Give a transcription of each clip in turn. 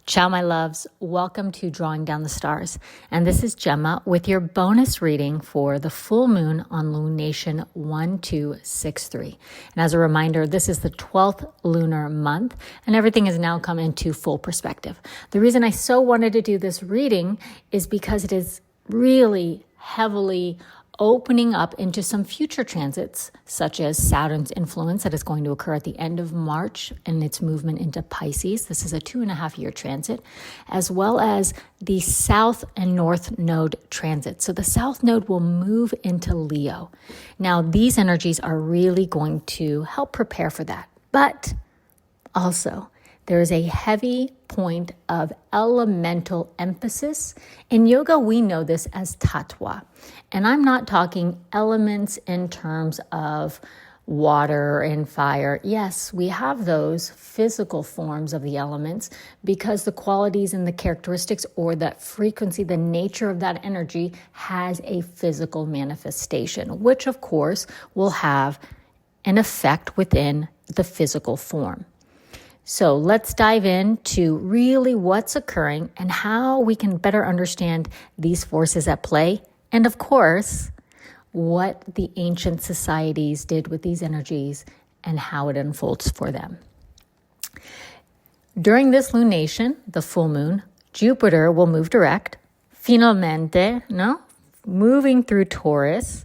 Ciao, my loves. Welcome to Drawing Down the Stars. And this is Gemma with your bonus reading for the full moon on lunation 1263. And as a reminder, this is the 12th lunar month, and everything has now come into full perspective. The reason I so wanted to do this reading is because it is really heavily opening up into some future transits, such as Saturn's influence that is going to occur at the end of March and its movement into Pisces. This is a 2.5-year transit, as well as the South and North Node transit. So the South Node will move into Leo. Now, these energies are really going to help prepare for that. But also, there is a heavy point of elemental emphasis. In yoga, we know this as tattva. And I'm not talking elements in terms of water and fire. Yes, we have those physical forms of the elements because the qualities and the characteristics or that frequency, the nature of that energy has a physical manifestation, which of course will have an effect within the physical form. So let's dive into really what's occurring and how we can better understand these forces at play. And of course, what the ancient societies did with these energies and how it unfolds for them. During this lunation, the full moon, Jupiter will move direct, finalmente, moving through Taurus.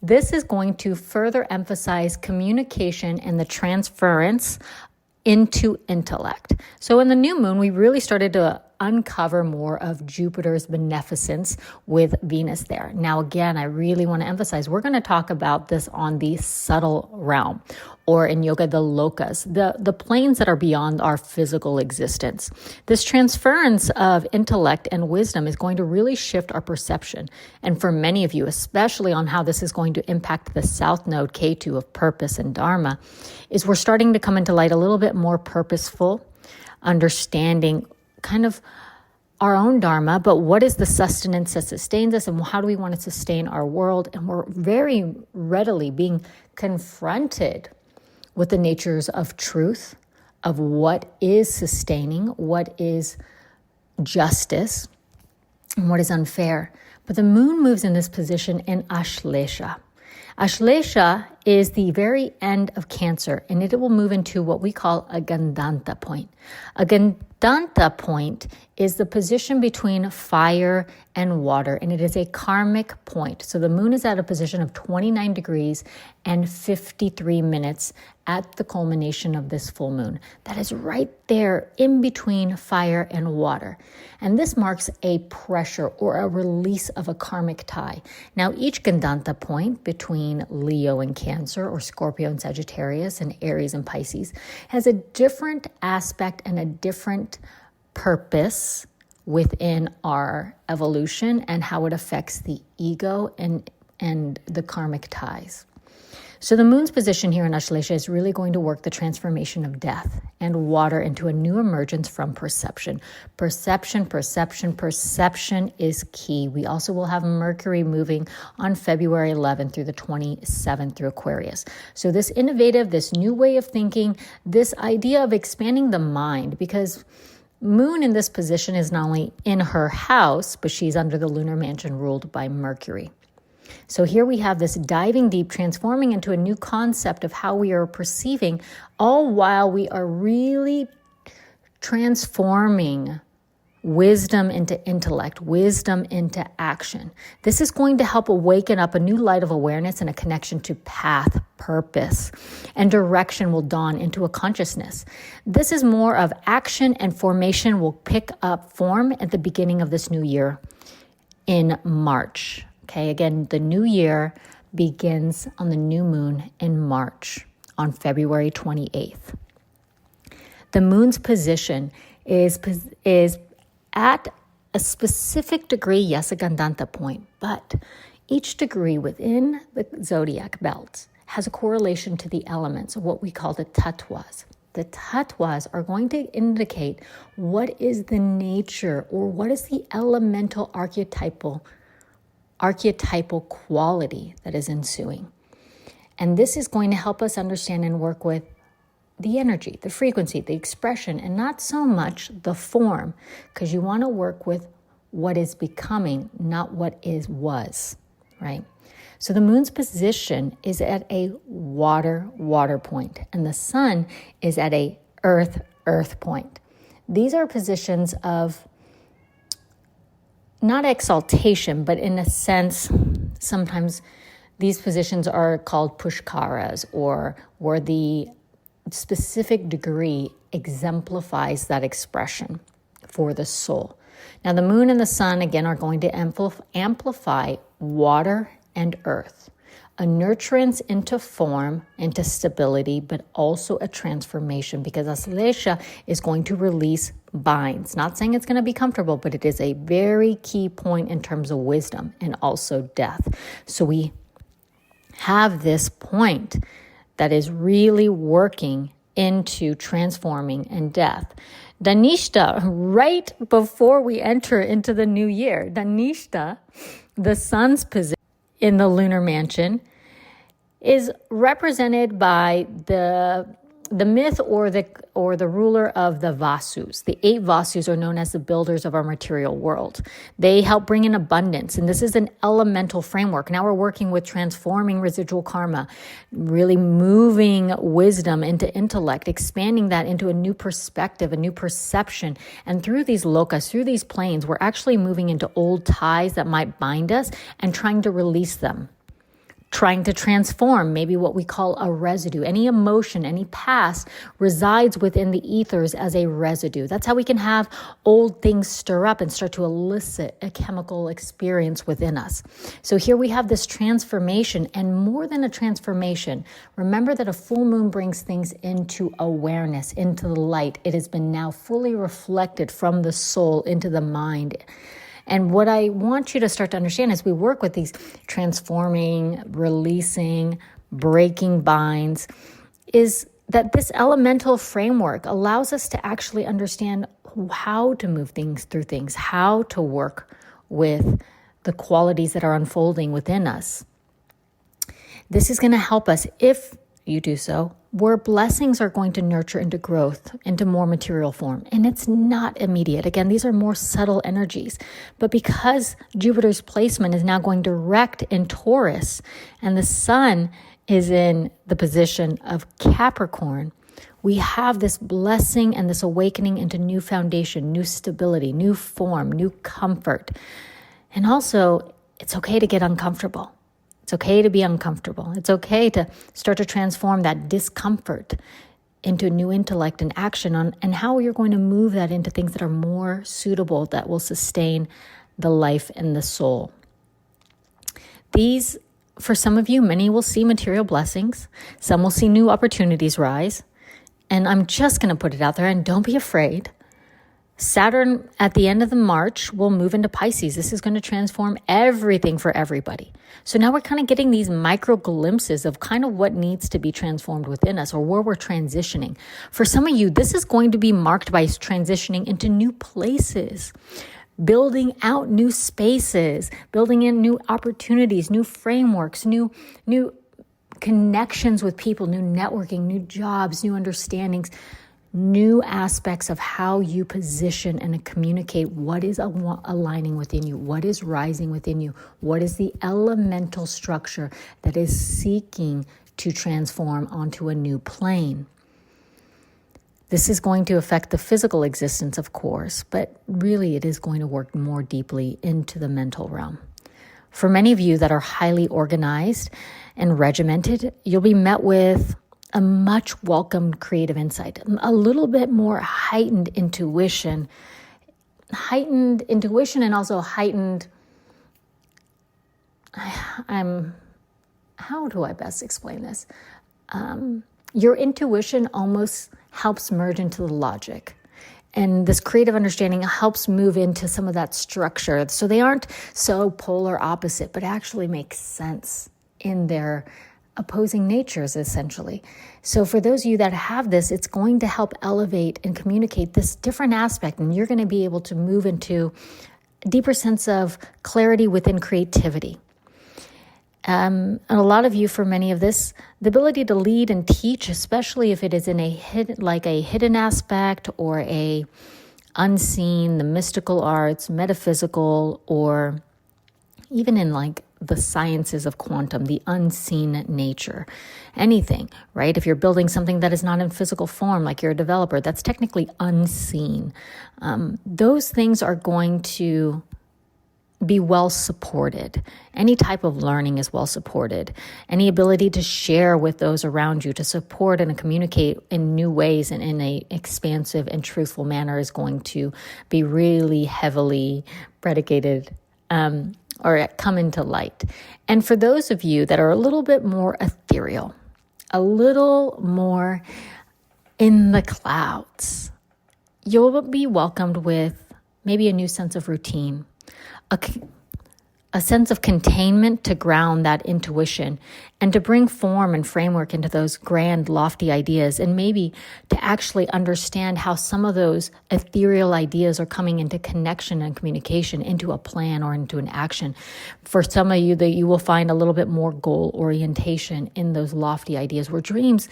This is going to further emphasize communication and the transference into intellect. So in the new moon, we really started to uncover more of Jupiter's beneficence with Venus there. Now, again, I really want to emphasize, we're going to talk about this on the subtle realm, or in yoga, the lokas, the planes that are beyond our physical existence. This transference of intellect and wisdom is going to really shift our perception. And for many of you, especially on how this is going to impact the South Node, K2 of purpose and Dharma, is we're starting to come into light a little bit more purposeful, understanding kind of our own Dharma, but what is the sustenance that sustains us and how do we want to sustain our world? And we're very readily being confronted with the natures of truth, of what is sustaining, what is justice, and what is unfair. But the moon moves in this position in Ashlesha. Ashlesha is the very end of Cancer, and it will move into what we call a Gandanta point. A Gandanta point is the position between fire and water, and it is a karmic point. So the moon is at a position of 29 degrees and 53 minutes at the culmination of this full moon. That is right there in between fire and water. And this marks a pressure or a release of a karmic tie. Now, each Gandanta point between Leo and Cancer, or Scorpio and Sagittarius, and Aries and Pisces, has a different aspect and a different purpose within our evolution and how it affects the ego and the karmic ties. So the moon's position here in Ashlesha is really going to work the transformation of death and water into a new emergence from perception. Perception is key. We also will have Mercury moving on February 11th through the 27th through Aquarius. So this innovative, this new way of thinking, this idea of expanding the mind, because Moon in this position is not only in her house, but she's under the lunar mansion ruled by Mercury. So here we have this diving deep, transforming into a new concept of how we are perceiving, all while we are really transforming wisdom into intellect, wisdom into action. This is going to help awaken up a new light of awareness and a connection to path, purpose, and direction will dawn into a consciousness. This is more of action, and formation will pick up form at the beginning of this new year in March. Okay, again, the new year begins on the new moon in March on February 28th. The moon's position is at a specific degree, yes, a Gandanta point, but each degree within the zodiac belt has a correlation to the elements of what we call the tattvas. The tattvas are going to indicate what is the nature or what is the elemental archetypal quality that is ensuing. And this is going to help us understand and work with the energy, the frequency, the expression, and not so much the form, because you want to work with what is becoming, not what was, right? So the moon's position is at a water point, and the sun is at a earth point. These are positions of not exaltation, but in a sense, sometimes these positions are called pushkaras, or where the specific degree exemplifies that expression for the soul. Now, the moon and the sun, again, are going to amplify water and earth, a nurturance into form, into stability, but also a transformation, because Aslesha is going to release binds. Not saying it's going to be comfortable, but it is a very key point in terms of wisdom and also death. So we have this point that is really working into transforming and death. Dhanishta, right before we enter into the new year, Dhanishta, the sun's position in the lunar mansion, is represented by the myth or the ruler of the Vasus. The 8 Vasus are known as the builders of our material world. They help bring in abundance, and this is an elemental framework. Now we're working with transforming residual karma, really moving wisdom into intellect, expanding that into a new perspective, a new perception. And through these lokas, through these planes, we're actually moving into old ties that might bind us and trying to release them. Trying to transform maybe what we call a residue. Any emotion, any past resides within the ethers as a residue. That's how we can have old things stir up and start to elicit a chemical experience within us. So here we have this transformation, and more than a transformation, remember that a full moon brings things into awareness, into the light. It has been now fully reflected from the soul into the mind. And what I want you to start to understand as we work with these transforming, releasing, breaking binds, is that this elemental framework allows us to actually understand how to move things through things, how to work with the qualities that are unfolding within us. This is going to help us, if you do so, where blessings are going to nurture into growth, into more material form. And it's not immediate. Again, these are more subtle energies. But because Jupiter's placement is now going direct in Taurus, and the sun is in the position of Capricorn, we have this blessing and this awakening into new foundation, new stability, new form, new comfort. And also, it's okay to get uncomfortable. It's okay to be uncomfortable. It's okay to start to transform that discomfort into new intellect and action on, and how you're going to move that into things that are more suitable, that will sustain the life and the soul. These, for some of you, many will see material blessings. Some will see new opportunities rise. And I'm just going to put it out there, and don't be afraid. Saturn at the end of the March will move into Pisces. This is going to transform everything for everybody. So now we're kind of getting these micro glimpses of kind of what needs to be transformed within us, or where we're transitioning. For some of you, this is going to be marked by transitioning into new places, building out new spaces, building in new opportunities, new frameworks, new connections with people, new networking, new jobs, new understandings, new aspects of how you position and communicate what is aligning within you, what is rising within you, what is the elemental structure that is seeking to transform onto a new plane. This is going to affect the physical existence, of course, but really it is going to work more deeply into the mental realm. For many of you that are highly organized and regimented, you'll be met with a much welcomed creative insight, a little bit more heightened intuition and also heightened, how do I best explain this? Your intuition almost helps merge into the logic. And this creative understanding helps move into some of that structure. So they aren't so polar opposite, but actually make sense in their opposing natures, essentially. So for those of you that have this, it's going to help elevate and communicate this different aspect, and you're going to be able to move into a deeper sense of clarity within creativity. And a lot of you, for many of this, the ability to lead and teach, especially if it is in a hidden aspect or a unseen, the mystical arts, metaphysical, or even in like the sciences of quantum, the unseen nature, anything, right? If you're building something that is not in physical form, like you're a developer, that's technically unseen. Those things are going to be well supported. Any type of learning is well supported. Any ability to share with those around you, to support and communicate in new ways and in a expansive and truthful manner is going to be really heavily predicated or come into light. And for those of you that are a little bit more ethereal, a little more in the clouds, you'll be welcomed with maybe a new sense of routine, a sense of containment to ground that intuition and to bring form and framework into those grand, lofty ideas, and maybe to actually understand how some of those ethereal ideas are coming into connection and communication into a plan or into an action. For some of you, that you will find a little bit more goal orientation in those lofty ideas where dreams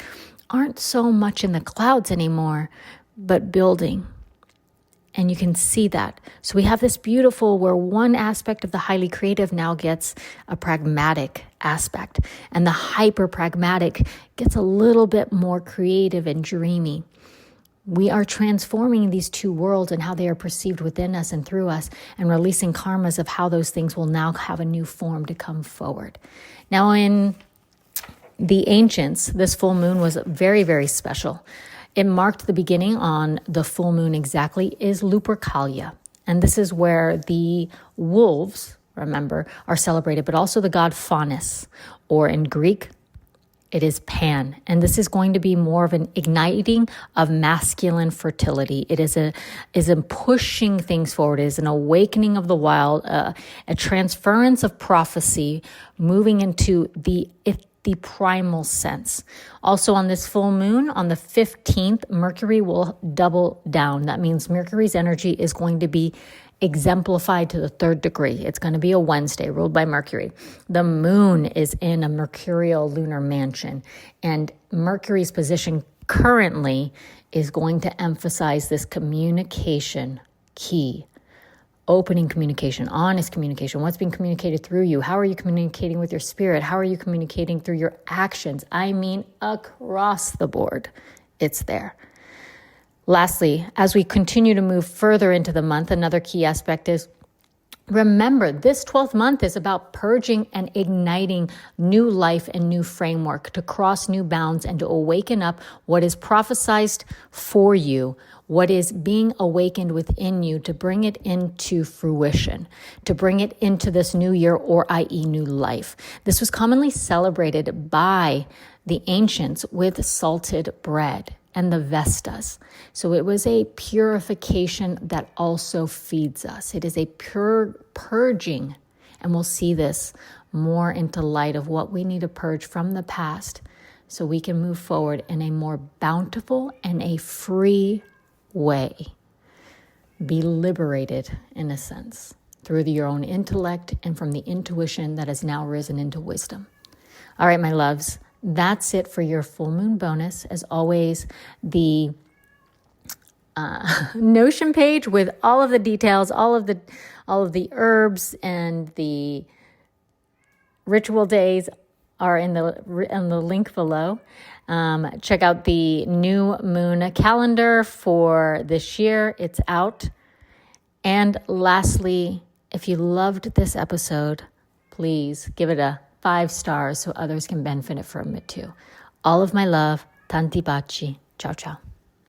aren't so much in the clouds anymore, but building. And you can see that. So we have this beautiful where one aspect of the highly creative now gets a pragmatic aspect, and the hyper pragmatic gets a little bit more creative and dreamy. We are transforming these two worlds and how they are perceived within us and through us, and releasing karmas of how those things will now have a new form to come forward. Now, in the ancients, this full moon was very, very special. It marked the beginning on the full moon exactly is Lupercalia. And this is where the wolves, remember, are celebrated, but also the god Faunus, or in Greek, it is Pan. And this is going to be more of an igniting of masculine fertility. It is a pushing things forward. It is an awakening of the wild, a transference of prophecy, moving into the primal sense. Also on this full moon, on the 15th, Mercury will double down. That means Mercury's energy is going to be exemplified to the 3rd degree. It's going to be a Wednesday ruled by Mercury. The moon is in a mercurial lunar mansion, and Mercury's position currently is going to emphasize this communication key. Opening communication, honest communication, what's being communicated through you. How are you communicating with your spirit? How are you communicating through your actions? I mean, across the board, it's there. Lastly, as we continue to move further into the month, another key aspect is remember, this 12th month is about purging and igniting new life and new framework to cross new bounds and to awaken up what is prophesized for you, what is being awakened within you, to bring it into fruition, to bring it into this new year, or i.e. new life. This was commonly celebrated by the ancients with salted bread and the Vestas. So it was a purification that also feeds us. It is a pure purging, and we'll see this more into light of what we need to purge from the past so we can move forward in a more bountiful and a free way. Be liberated, in a sense, through your own intellect and from the intuition that has now risen into wisdom. All right, my loves, that's it for your full moon bonus. As always, the Notion page with all of the details, all of the herbs and the ritual days are in the link below. Check out the new moon calendar for this year. It's out. And lastly, if you loved this episode, please give it a 5 stars so others can benefit from it too. All of my love. Tanti baci. Ciao, ciao.